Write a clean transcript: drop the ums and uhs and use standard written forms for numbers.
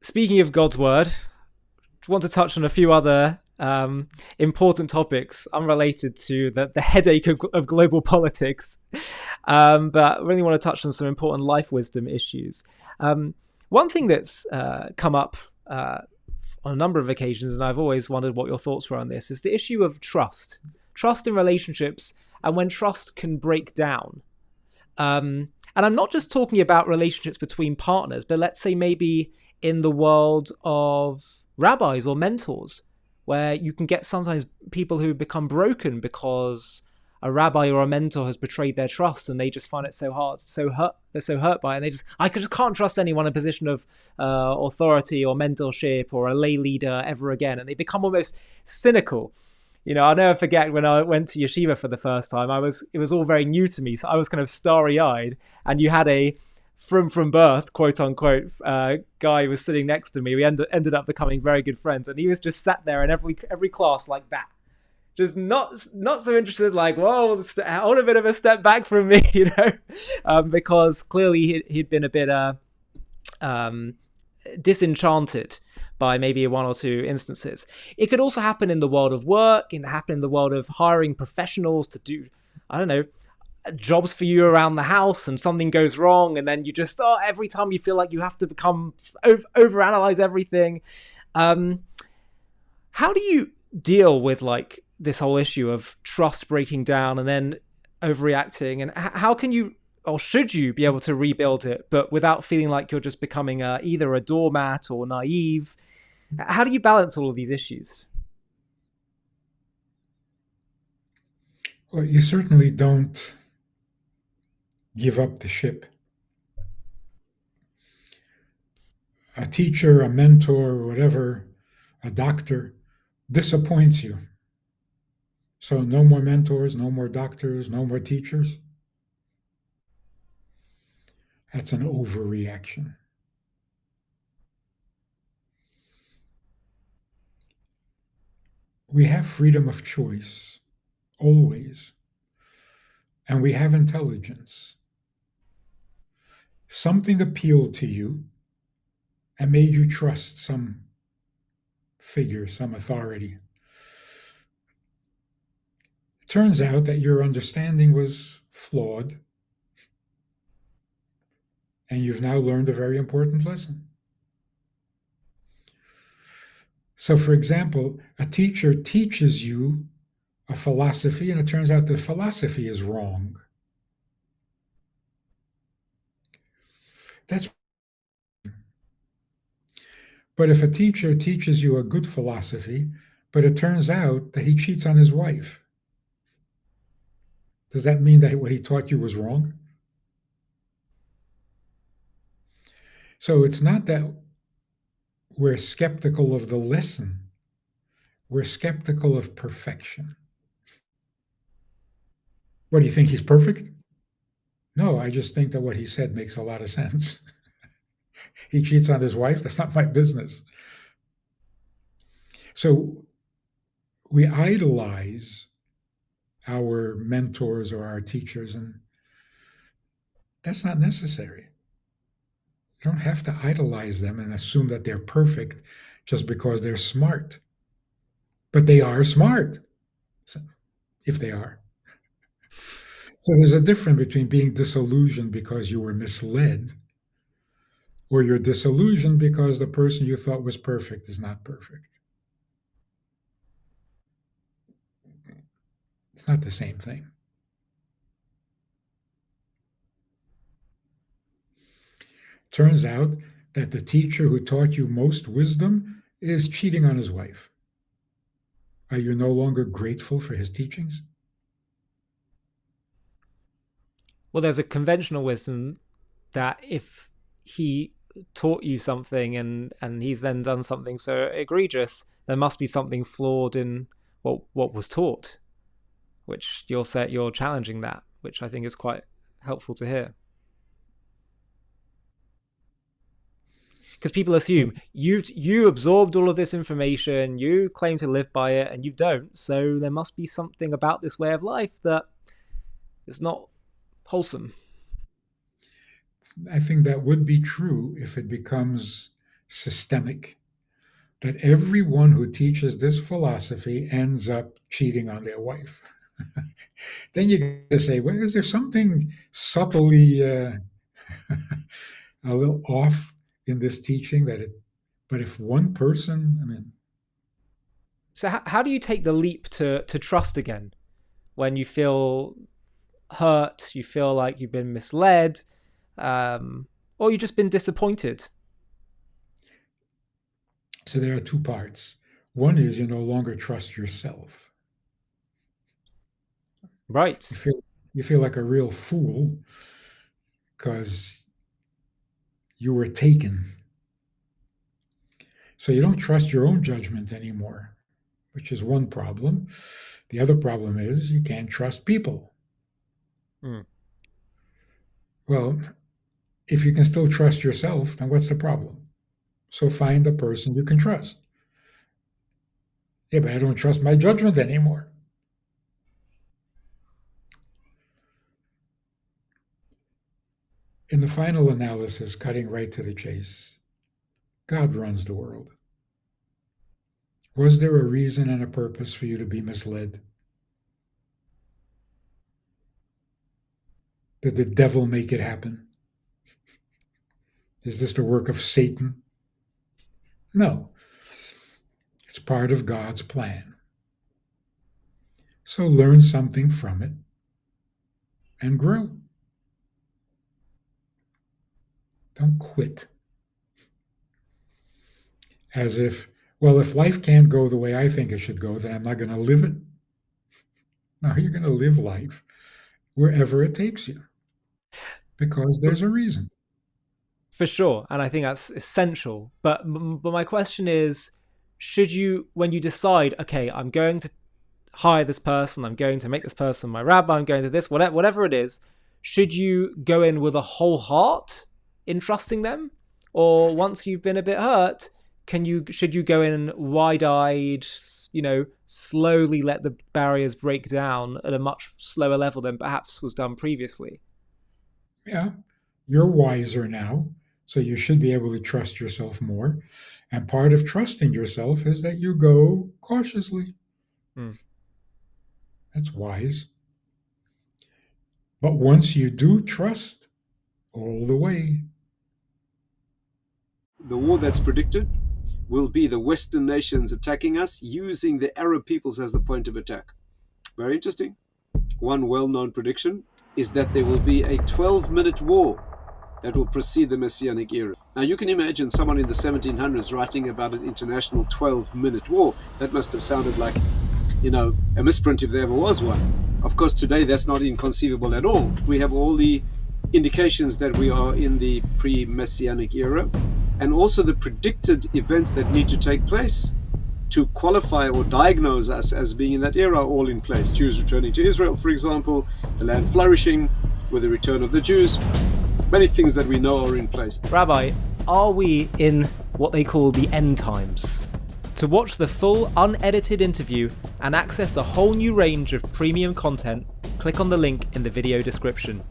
Speaking of God's word, I want to touch on a few other important topics unrelated to the headache of global politics, but I really want to touch on some important life wisdom issues. One thing that's come up on a number of occasions, and I've always wondered what your thoughts were on this, is the issue of trust in relationships, and when trust can break down. And I'm not just talking about relationships between partners, but let's say maybe in the world of rabbis or mentors, where you can get sometimes people who become broken because a rabbi or a mentor has betrayed their trust, and they just find it so hard, they're so hurt by it, and I just can't trust anyone in a position of authority or mentorship or a lay leader ever again, and they become almost cynical. I'll never forget when I went to yeshiva for the first time. It was all very new to me, so I was kind of starry-eyed, and you had a from birth, quote unquote, guy was sitting next to me. We ended up becoming very good friends, and he was just sat there in every class like that, just not so interested. Like, whoa, hold a bit of a step back from me, because clearly he'd been a bit disenchanted by maybe one or two instances. It could also happen in the world of work, and happen in the world of hiring professionals to do, I don't know, jobs for you around the house, and something goes wrong, and then you just every time you feel like you have to become overanalyze everything. How do you deal with like this whole issue of trust breaking down and then overreacting, and how can you, or should you, be able to rebuild it, but without feeling like you're just becoming either a doormat or naive? How do you balance all of these issues? Well, you certainly don't give up the ship. A teacher, a mentor, whatever, a doctor disappoints you. So no more mentors, no more doctors, no more teachers. That's an overreaction. We have freedom of choice, always, and we have intelligence. Something appealed to you and made you trust some figure, some authority. It turns out that your understanding was flawed, and you've now learned a very important lesson. So, for example, a teacher teaches you a philosophy, and it turns out the philosophy is wrong. That's But if a teacher teaches you a good philosophy, but it turns out that he cheats on his wife, does that mean that what he taught you was wrong? So it's not that we're skeptical of the lesson, we're skeptical of perfection. What do you think? He's perfect? No, I just think that what he said makes a lot of sense. He cheats on his wife? That's not my business. So we idolize our mentors or our teachers, and that's not necessary. You don't have to idolize them and assume that they're perfect just because they're smart. But they are smart, so, if they are. So there's a difference between being disillusioned because you were misled, or you're disillusioned because the person you thought was perfect is not perfect. It's not the same thing. Turns out that the teacher who taught you most wisdom is cheating on his wife. Are you no longer grateful for his teachings? Well, there's a conventional wisdom that if he taught you something and he's then done something so egregious, there must be something flawed in what was taught, which you're challenging that, which I think is quite helpful to hear. Because people assume you absorbed all of this information, you claim to live by it, and you don't. So there must be something about this way of life that is not wholesome. I think that would be true if it becomes systemic, that everyone who teaches this philosophy ends up cheating on their wife. Then you got to say, well, is there something subtly a little off in this teaching but if one person, I mean, So how do you take the leap to trust again when you feel hurt, you feel like you've been misled, or you've just been disappointed? so there are two parts. One is you no longer trust yourself. You Right. feel you feel like a real fool because you were taken. So you don't trust your own judgment anymore, which is one problem. The other problem is you can't trust people. Mm. Well, if you can still trust yourself, then what's the problem? So find a person you can trust. Yeah, but I don't trust my judgment anymore. In the final analysis, cutting right to the chase, God runs the world. Was there a reason and a purpose for you to be misled? Did the devil make it happen? Is this the work of Satan? No, it's part of God's plan. So learn something from it and grow. Don't quit. As if, well, if life can't go the way I think it should go, then I'm not going to live it. No, you're going to live life wherever it takes you because there's a reason. For sure, and I think that's essential. But my question is, should you, when you decide, okay, I'm going to hire this person, I'm going to make this person my rabbi, I'm going to this, whatever it is, should you go in with a whole heart in trusting them, or once you've been a bit hurt, should you go in wide-eyed, slowly let the barriers break down at a much slower level than perhaps was done previously? Yeah, you're wiser now, so you should be able to trust yourself more. And part of trusting yourself is that you go cautiously. Mm. That's wise. But once you do trust, all the way. The war that's predicted will be the Western nations attacking us using the Arab peoples as the point of attack. Very interesting. One well-known prediction is that there will be a 12-minute war that will precede the Messianic era. Now you can imagine someone in the 1700s writing about an international 12-minute war. That must have sounded like, a misprint if there ever was one. Of course, today that's not inconceivable at all. We have all the indications that we are in the pre-Messianic era, and also the predicted events that need to take place to qualify or diagnose us as being in that era are all in place. Jews returning to Israel, for example, the land flourishing with the return of the Jews. Many things that we know are in place. Rabbi, are we in what they call the end times? To watch the full unedited interview and access a whole new range of premium content, click on the link in the video description.